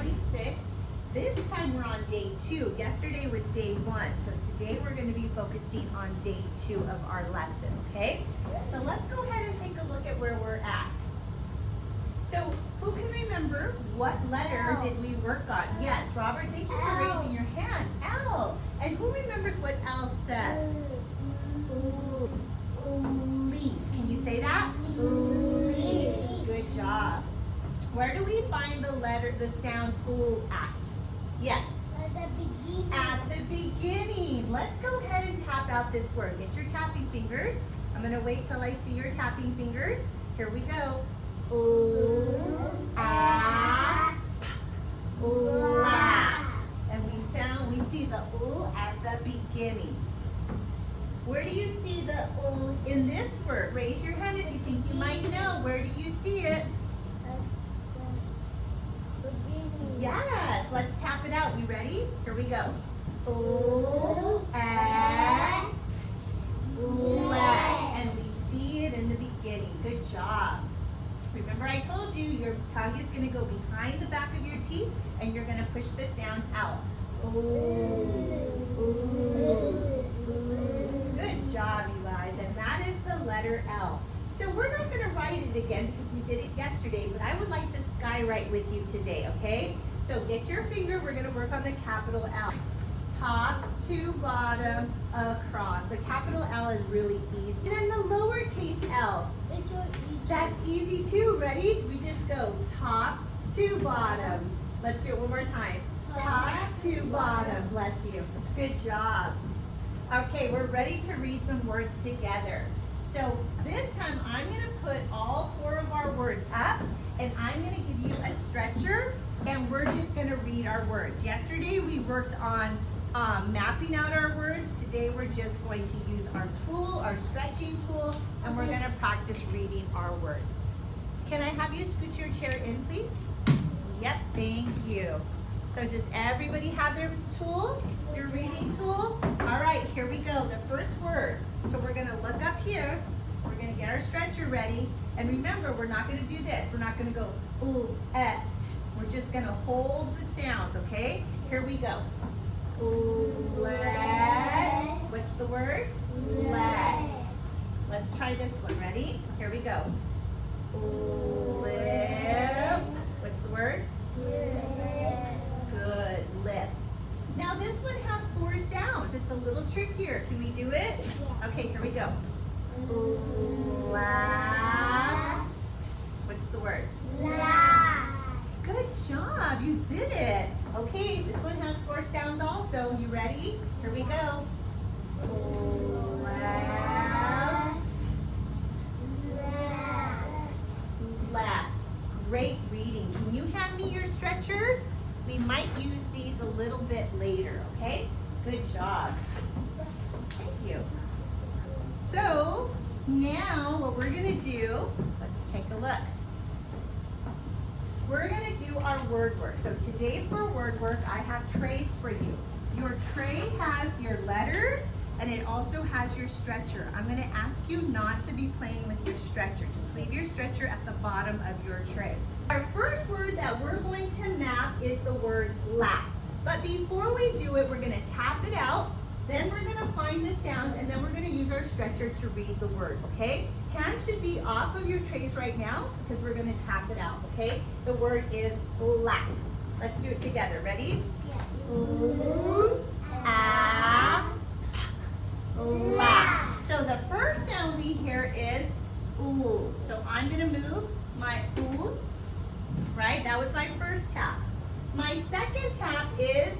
26. This time we're on day 2. Yesterday was day 1. So today we're going to be focusing on day 2 of our lesson, okay? So let's go ahead and take a look at where we're at. So who can remember what letter did we work on? Yes, Robert, thank you for raising your hand. L. And who remembers what L says? Leaf. Can you say that? Leaf. Good job. Where do we find the sound oo at? Yes. At the beginning. At the beginning. Let's go ahead and tap out this word. Get your tapping fingers. I'm going to wait till I see your tapping fingers. Here we go. Ooh, ah, la. And we see the ooh at the beginning. Where do you see the ooh in this word? Raise your hand if you think you might know. Where do you see it? Yes, let's tap it out. You ready? Here we go. Ooh, at, let. And we see it in the beginning. Good job. Remember I told you your tongue is going to go behind the back of your teeth and you're going to push the sound out. Ooh, ooh, ooh. Good job, you guys. And that is the letter L. So we're not going to write it again because we did it yesterday, but I would like to skywrite with you today, okay? So get your finger. We're going to work on the capital L. Top to bottom, across. The capital L is really easy. And then the lowercase L. It's so easy. That's easy too. Ready? We just go top to bottom. Let's do it one more time. Top to bottom. Bless you. Good job. Okay, we're ready to read some words together. So this time I'm going to put all 4 of our words up and I'm going to give you a stretcher and we're just going to read our words. Yesterday we worked on mapping out our words. Today we're just going to use our tool, our stretching tool, and we're going to practice reading our word. Can I have you scoot your chair in, please? Yep, thank you. So does everybody have their tool, your reading tool? All right, here we go. The first word. So we're going to look up here. We're going to get our stretcher ready. And remember, we're not going to do this. We're not going to go ooh, et. We're just going to hold the sounds, okay? Here we go. Let. What's the word? Let. Let's try this one. Ready? Here we go. Lip. What's the word? Good. Lip. Now this one has 4 sounds. It's a little trickier. Can we do it? Yeah. Okay, here we go. Last. What's the word? Last. Good job. You did it. Okay, this one has 4 sounds also. You ready? Here we go. Left. Left. Great reading. Can you hand me your stretchers? We might use these a little bit later, okay? Good job. Thank you. So, now what we're going to do, let's take a look. We're going to do our word work. So today for word work, I have trays for you. Your tray has your letters and it also has your stretcher. I'm going to ask you not to be playing with your stretcher. Just leave your stretcher at the bottom of your tray. Our first word that we're going to map is the word lap. But before we do it, we're going to tap it out. Then we're going to find the sounds and then we're going to use our stretcher to read the word, okay? Hands should be off of your trays right now because we're going to tap it out, okay? The word is lap. Let's do it together. Ready? Yeah. Ooh, ah, lap. So the first sound we hear is ooh. So I'm going to move my ooh, right? That was my first tap. My second tap is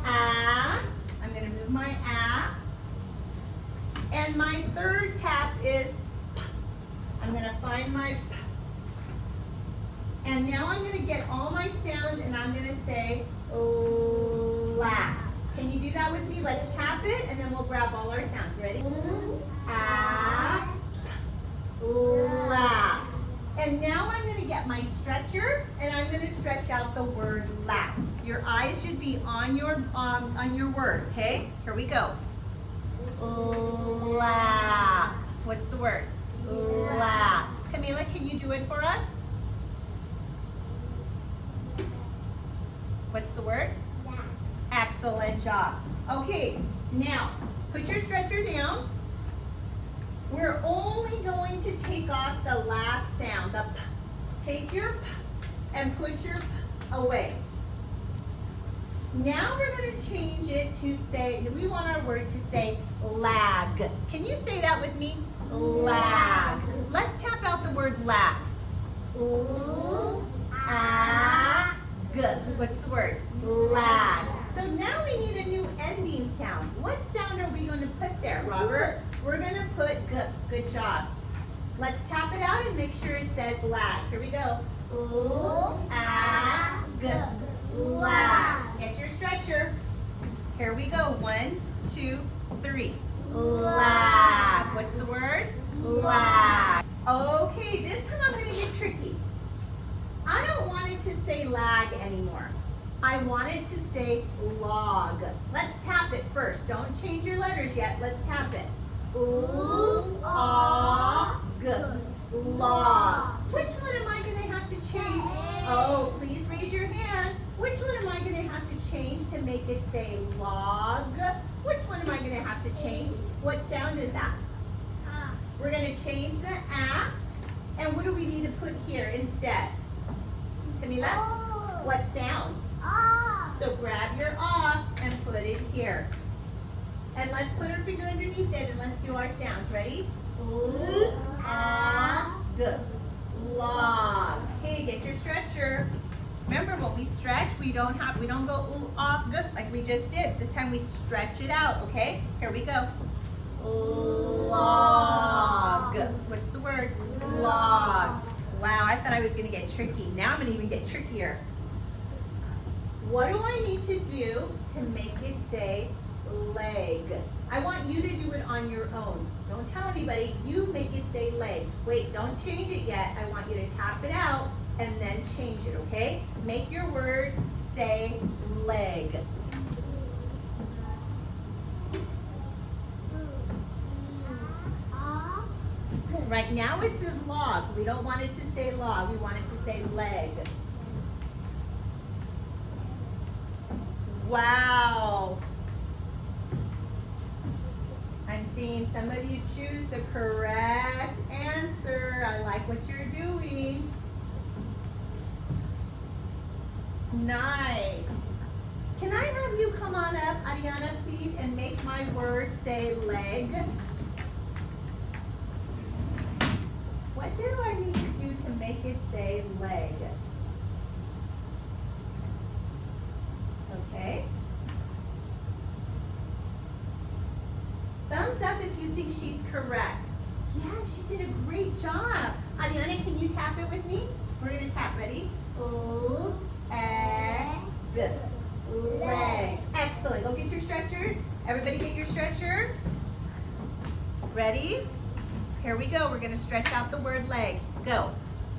ah. I'm going to move my ah. And my third tap is p. I'm going to find my p. And now I'm going to get all my sounds and I'm going to say laugh. Can you do that with me? Let's tap it and then we'll grab all our sounds. Ready? Ah, laugh. And now I'm going to get my stretcher and I'm going to stretch out the word lap. Your eyes should be on your word, okay? Here we go. Lap. What's the word? Lap. Camila, can you do it for us? What's the word? La. Excellent job. Okay, now put your stretcher down. We're only going to take off the last sound, the p. Take your p and put your p away. Now we're going to change it to say, we want our word to say lag. Can you say that with me? Lag. Let's tap out the word lag. Good. What's the word? Lag. So now we need a new ending sound. What sound are we going to put there, Robert? We're going to put g. Good job. Let's tap it out and make sure it says lag. Here we go. G. Lag. Get your stretcher. Here we go. 1, 2, 3. Lag. What's the word? Lag. Okay, this time I'm going to get tricky. I don't want it to say lag anymore. I want it to say log. Let's tap it first. Don't change your letters yet. Let's tap it. Log. Which one am I going to have to change? Oh, please raise your hand. Which one am I going to have to change to make it say log? Which one am I going to have to change? What sound is that? We're going to change the a. And what do we need to put here instead? Camila? What sound? So grab your ah and put it here. And let's put our finger underneath it and let's do our sounds. Ready? Log. Okay, get your stretcher. Remember, when we stretch, we don't go like we just did. This time we stretch it out, okay? Here we go. Log. What's the word? Log. Wow, I thought I was going to get tricky. Now I'm going to even get trickier. What do I need to do to make it say leg? I want you to do it on your own. Don't tell anybody. You make it say leg. Wait, don't change it yet. I want you to tap it out and then change it, okay? Make your word say leg. Right now it says log. We don't want it to say log. We want it to say leg. Wow. I'm seeing some of you choose the correct answer. I like what you're doing. Nice. Can I have you come on up, Ariana, please, and make my word say leg? What do I need to do to make it say leg? Okay. Thumbs up if you think she's correct. Yeah, she did a great job. Ariana, can you tap it with me? We're going to tap. Ready? Leg. Excellent. Go get your stretchers. Everybody get your stretcher. Ready? Here we go. We're going to stretch out the word leg. Go.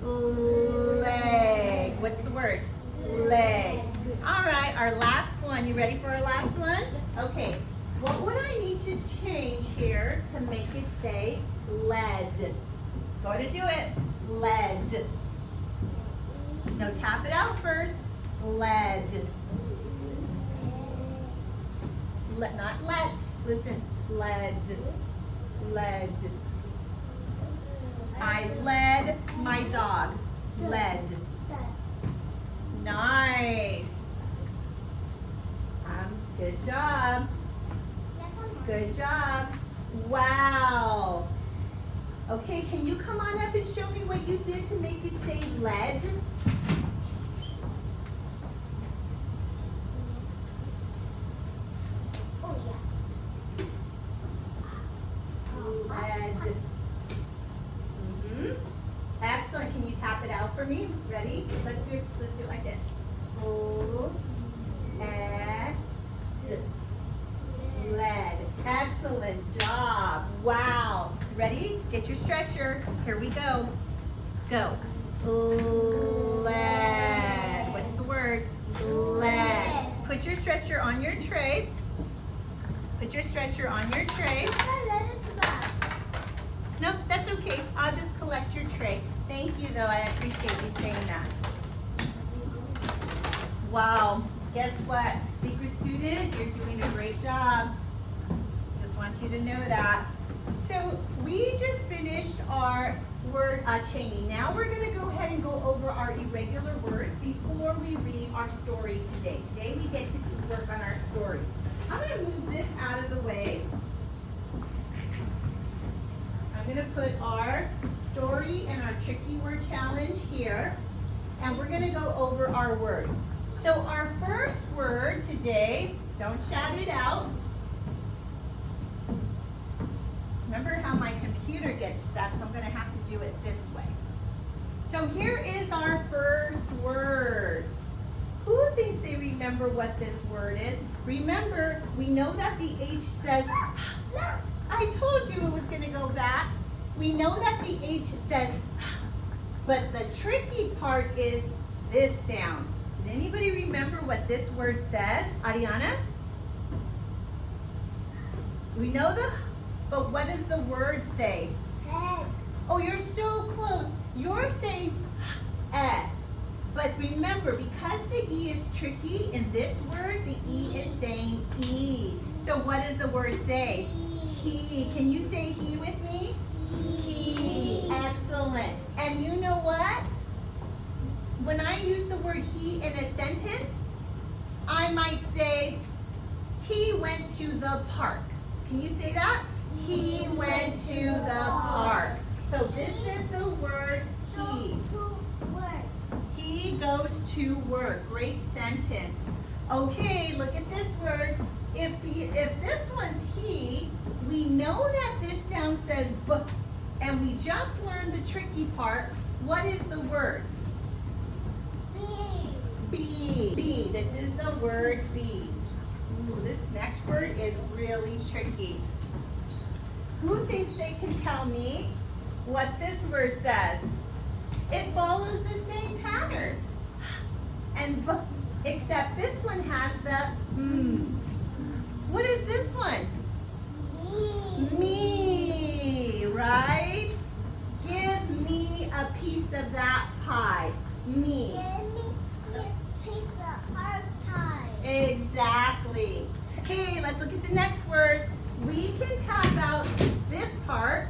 Leg. What's the word? Leg. All right, our last one. You ready for our last one? Okay. What would I need to change here to make it say lead? Go to do it. Lead. No, tap it out first. Lead. Not let. Listen. Lead. Lead. I led my dog. Led. Nice. Good job. Good job. Wow. Okay, can you come on up and show me what you did to make it say lead? Oh, yeah. Lead. Excellent. Can you tap it out for me? Ready? Let's do it like this. Lead. Excellent job. Wow. Ready? Get your stretcher. Here we go. Go. Lead. What's the word? Lead. Put your stretcher on your tray. Put your stretcher on your tray. Nope, that's okay. I'll just collect your tray. Thank you, though. I appreciate you saying that. Wow. guess what? Secret student, you're doing a great job. Just want you to know that. So we just finished our word chaining. Now we're going to go ahead and go over our irregular words before we read our story today. Today we get to work on our story. I'm going to move this out of the way. I'm going to put our story and our tricky word challenge here. And we're going to go over our words. So our first word today, don't shout it out. Remember how my computer gets stuck, so I'm going to have to do it this way. So here is our first word. Who thinks they remember what this word is? Remember, we know that the H says, I told you it was going to go back. We know that the H says, but the tricky part is this sound. Does anybody remember what this word says? Ariana? We know but what does the word say? Oh, you're so close. You're saying eh. But remember, because the E is tricky in this word, the E is saying E. So what does the word say? He. Can you say he with me? He. Excellent. And you know what? When I use the word he in a sentence, I might say, he went to the park. Can you say that? He went to the park. So this is the word he. He goes to work. Great sentence. Okay, look at this word. If this one's he, we know that this sound says b, and we just learned the tricky part. What is the word? B. B. This is the word be. Ooh, this next word is really tricky. Who thinks they can tell me what this word says? It follows the same pattern. And except this one has the What is this one? Me, right? Give me a piece of that pie. Me. Give me a piece of our pie. Exactly. Okay, let's look at the next word. We can tap out this part.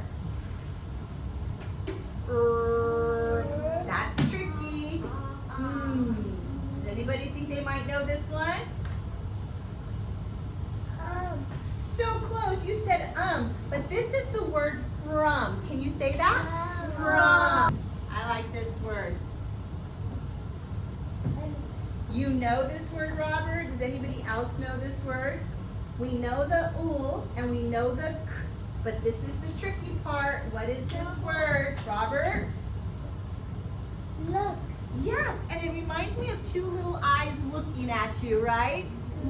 That's tricky. Does anybody think they might know this one? So close. You said but this is the word from. Can you say that? From. I like this word. You know this word, Robert? Does anybody else know this word? We know the and we know the k, but this is the tricky part. What is this word, Robert? Look. Yes, and it reminds me of two little eyes looking at you, right?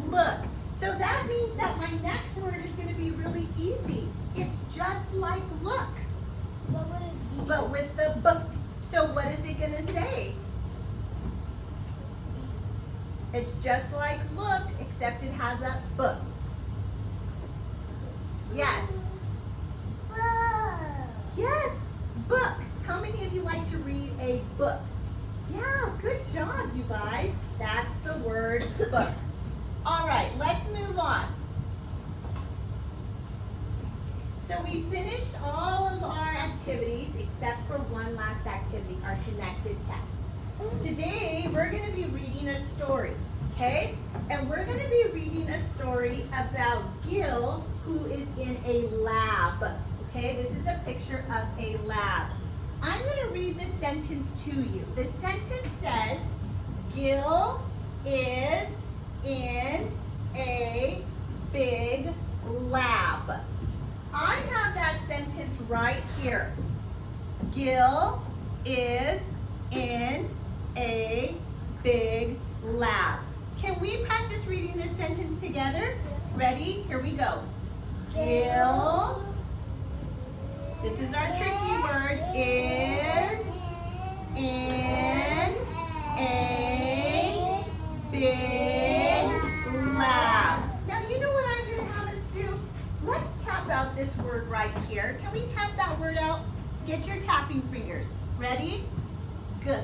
Look. So that means that my next word is going to be really easy. It's just like look. What would it be? But with the b. So what is it going to say? It's just like look, except it has a b. Yes. Book. Yes. Book. How many of you like to read a book? Yeah, good job, you guys. That's the word book. All right, let's move on. So we finished all of our activities except for one last activity, our connected text. Today, we're going to be reading a story, okay? And we're going to be reading a story about Gil, who is in a lab, okay? This is a picture of a lab. I'm going to read the sentence to you. The sentence says, Gil is in a big lab. I have that sentence right here. Gil is in a big lab. Can we practice reading this sentence together? Ready? Here we go. Gil, this is our tricky word, is in a big lab. Now you know what I'm going to have us do? Let's tap out this word right here. Can we tap that word out? Get your tapping fingers. Ready? Good.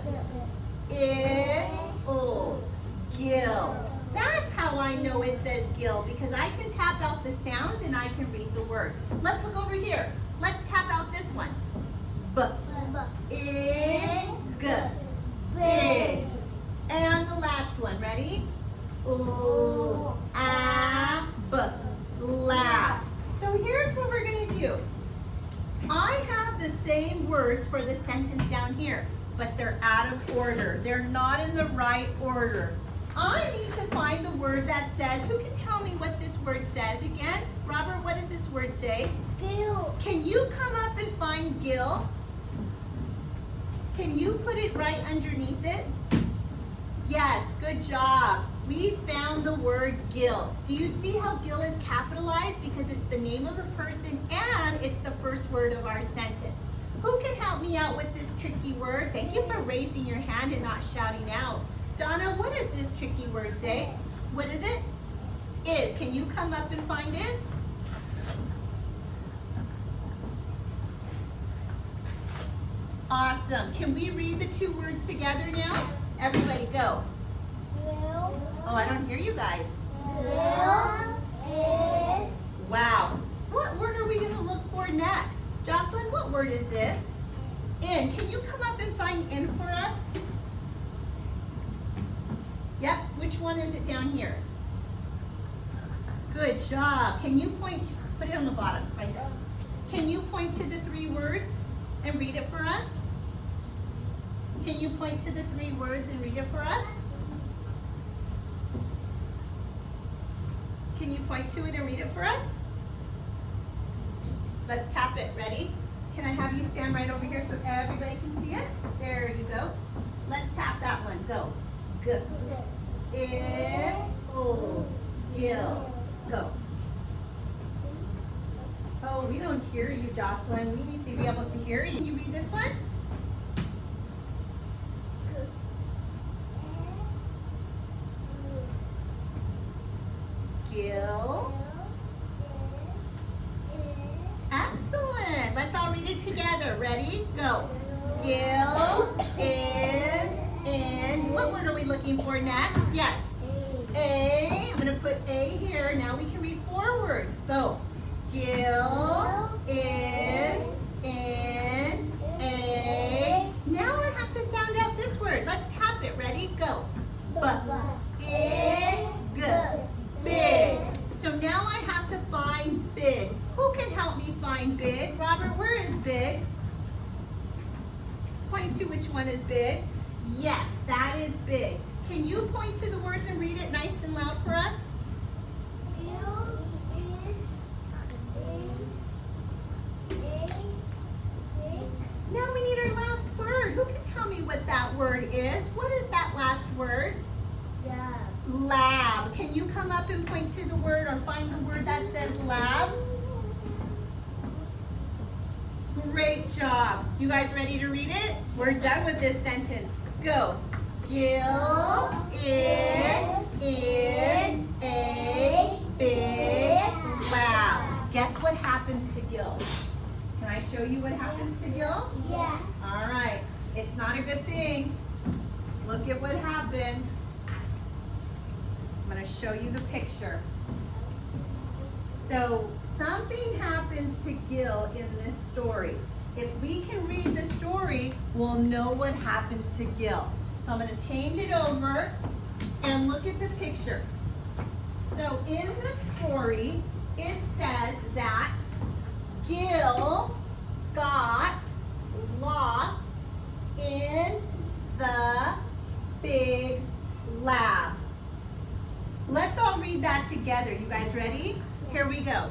Gil. That I know it says gill? Because I can tap out the sounds and I can read the word. Let's look over here. Let's tap out this one. Big. Big. And the last one, ready? Lab. So here's what we're going to do. I have the same words for the sentence down here, but they're out of order. They're not in the right order. I need to find the word that says, who can tell me what this word says again? Robert, what does this word say? Gill. Can you come up and find gill? Can you put it right underneath it? Yes, good job. We found the word gill. Do you see how gill is capitalized? Because it's the name of a person and it's the first word of our sentence. Who can help me out with this tricky word? Thank you for raising your hand and not shouting out. Donna, what does this tricky word say? What is it? Is. Can you come up and find it? Awesome. Can we read the two words together now? Everybody go. Oh, I don't hear you guys. Is. Wow. What word are we going to look for next? Jocelyn, what word is this? In. Can you come up and find in for us? Yep. Which one is it down here? Good job. Can you point, put it on the bottom, right there. Can you point to the three words and read it for us? Can you point to the three words and read it for us? Can you point to it and read it for us? Let's tap it. Ready? Can I have you stand right over here so everybody can see it? There you go. Let's tap that one. Go. Good. Gill. Go. Oh, we don't hear you, Jocelyn. We need to be able to hear you. Can you read this one? Gill. Excellent. Let's all read it together. Ready? Go. Gill is in. What word are we looking for next? Yes. A. I'm going to put A here. Now we can read four words. Go. Gill is in a. Now I have to sound out this word. Let's tap it. Ready? Go. Big. Big. So now I have to find big. Who can help me find big? Robert, where is big? Point to which one is big. Yes, that is big. Can you point to the words and read it nice and loud for us? Now we need our last word. Who can tell me what that word is? What is that last word? Lab. Can you come up and point to the word or find the word that says lab? Great job. You guys ready to read it? We're done with this sentence. Go. Gill is in a big lab. Guess what happens to gill? Can I show you what happens to gill? Yes. All right. It's not a good thing. Look at what happens. I'm going to show you the picture. So something happens to Gil in this story. If we can read the story, we'll know what happens to Gil. So I'm going to change it over and look at the picture. So in the story, it says that Gil got lost in the big lab. Let's all read that together. You guys ready? Here we go.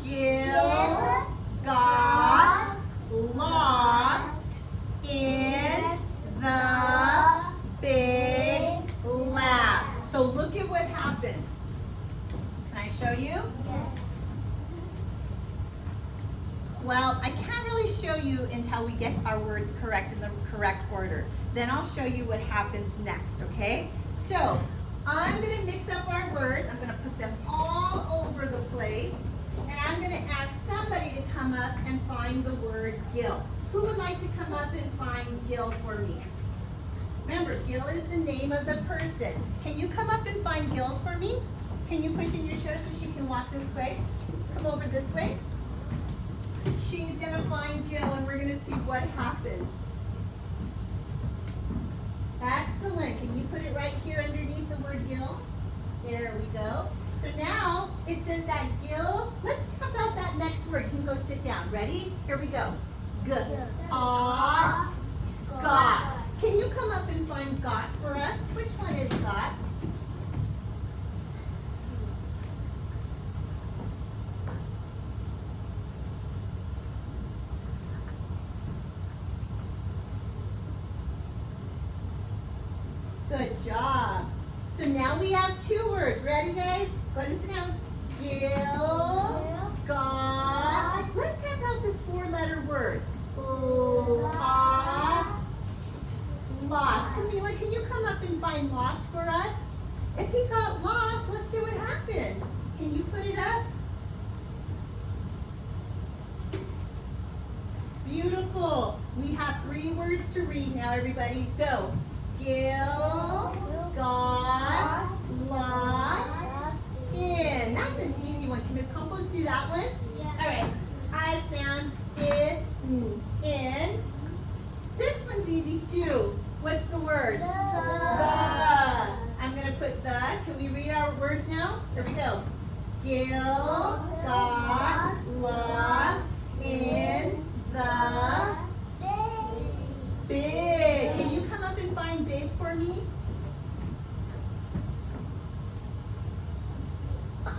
Gil got lost in the big lab. So look at what happens. Can I show you? Yes. Well, I can't really show you until we get our words correct in the correct order. Then I'll show you what happens next, okay? So, I'm going to mix up our words. I'm going to put them all over the place. And I'm going to ask somebody to come up and find the word Gil. Who would like to come up and find Gil for me? Remember, Gil is the name of the person. Can you come up and find find Gil for me? Can you push in your chair so she can walk this way? Come over this way. She's gonna find Gil and we're gonna see what happens. Excellent. Can you put it right here underneath the word Gil? There we go. So now it says that Gil, let's talk about that next word. You can go sit down. Ready? Here we go. G. Ought. Got. Can you come up and find got for us? Which one is got? Good job. So now we have two words. Ready, guys? Go ahead and sit down. Gil, got. Let's talk about this four-letter word. Lost. Lost. Camila, can you come up and find lost for us? If he got lost, let's see what happens. Can you put it up? Beautiful. We have three words to read now, everybody. Go. Gil, got, lost, in. That's an easy one. Can Ms. Campos do that one? Yeah. All right. I found it, in. This one's easy too. What's the word? The. I'm going to put the. Can we read our words now? Here we go. Gil, got, lost, in, the. Big. Can you come up and find big for me?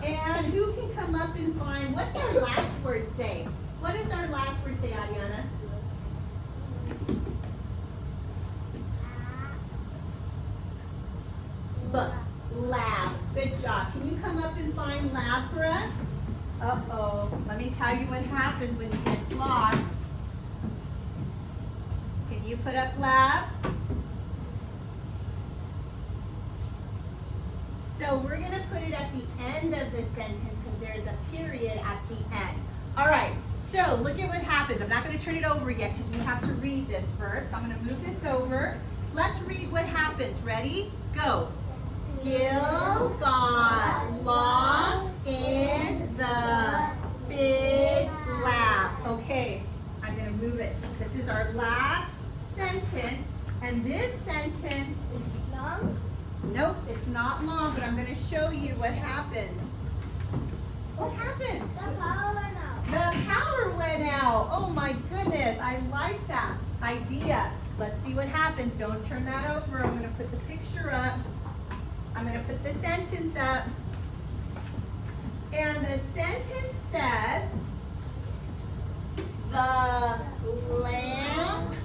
And who can come up and find, what's our last word say? What does our last word say, Adiana? Lab. Good job. Can you come up and find lab for us? Uh-oh. Let me tell you what happens when you get lost. Can you put up lab? So we're going to put it at the end of the sentence because there's a period at the end. All right, so look at what happens. I'm not going to turn it over yet because we have to read this first. So I'm going to move this over. Let's read what happens. Ready? Go. Gil got lost in the big lab. Okay, I'm going to move it. This is our last sentence, and this sentence, Long? nope, it's not long, but I'm going to show you what happens. What happened? The power went out. The power went out. Oh my goodness, I like that idea. Let's see what happens. Don't turn that over. I'm going to put the picture up. I'm going to put the sentence up. And the sentence says, the lamp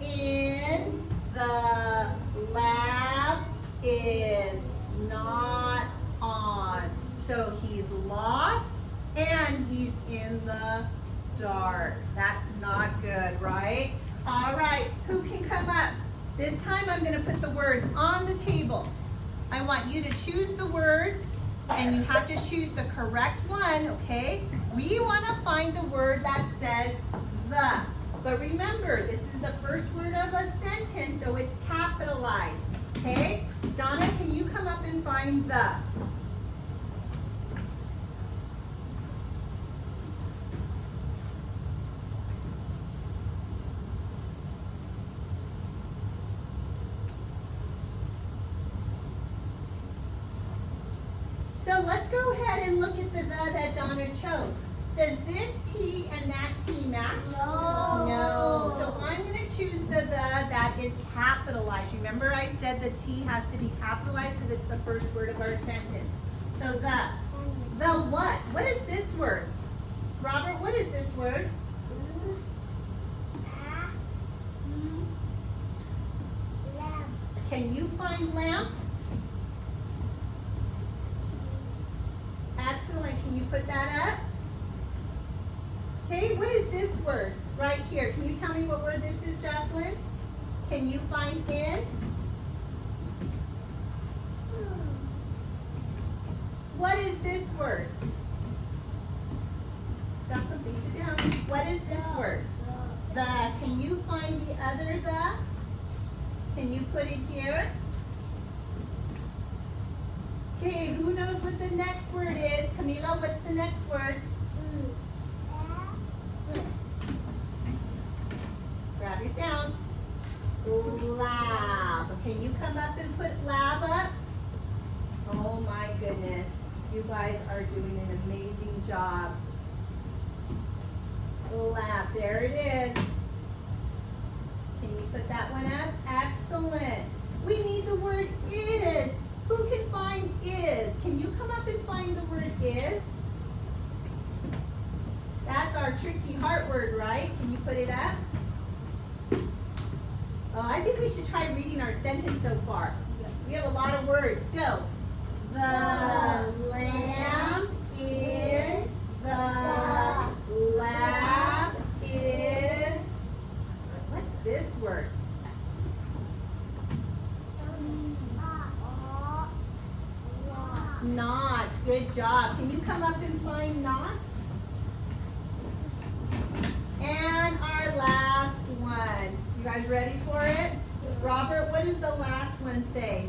in the lab is not on. So he's lost and he's in the dark. That's not good, right? All right, who can come up? This time I'm going to put the words on the table. I want you to choose the word, and you have to choose the correct one, okay? We want to find the word that says the. But remember, this is the first word of a sentence, so it's capitalized, okay? Donna, can you come up and find the? So let's go ahead and look at the that Donna chose. Does this T and that T match? No. No. So I'm going to choose the that is capitalized. Remember I said the T has to be capitalized because it's the first word of our sentence. So the what? What is this word? Robert, what is this word? Lamp. Can you find lamp? Excellent. Can you put that up? Okay, what is this word right here? Can you tell me what word this is, Jocelyn? Can you find in? What is this word? Jocelyn, please sit down. What is this word? The. Can you find the other the? Can you put it here? Okay, who knows what the next word is? Camila, what's the next word? Grab your sounds. Lab. Can you come up and put lab up? Oh my goodness. You guys are doing an amazing job. Lab. There it is. Can you put that one up? Excellent. We need the word is. Who can find is? Can you come up and find the word is? That's our tricky heart word, right? Can you put it up? Oh, I think we should try reading our sentence so far. We have a lot of words. Go. The lamb in the lab is, what's this word? Not. Good job. Can you come up and find not? And our last one. You guys ready for it? Robert, what does the last one say?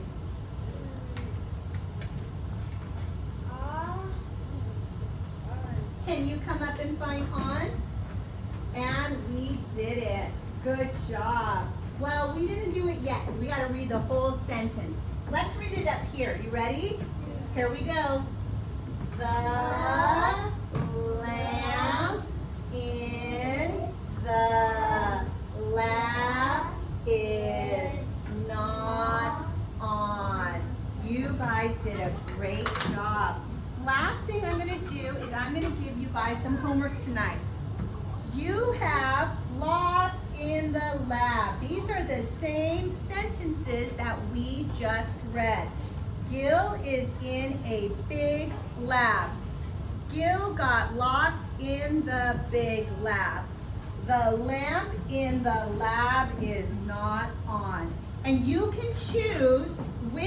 Can you come up and find on? And we did it. Good job. Well, we didn't do it yet because we got to read the whole sentence. Let's read it up here. You ready? Here we go. The lamb in the lab is not on. You guys did a great job. Last thing I'm going to do is I'm going to give you guys some homework tonight. You have lost in the lab. These are the same sentences that we just read. Gil is in a big lab. Gil got lost in the big lab. The lamp in the lab is not on. And you can choose which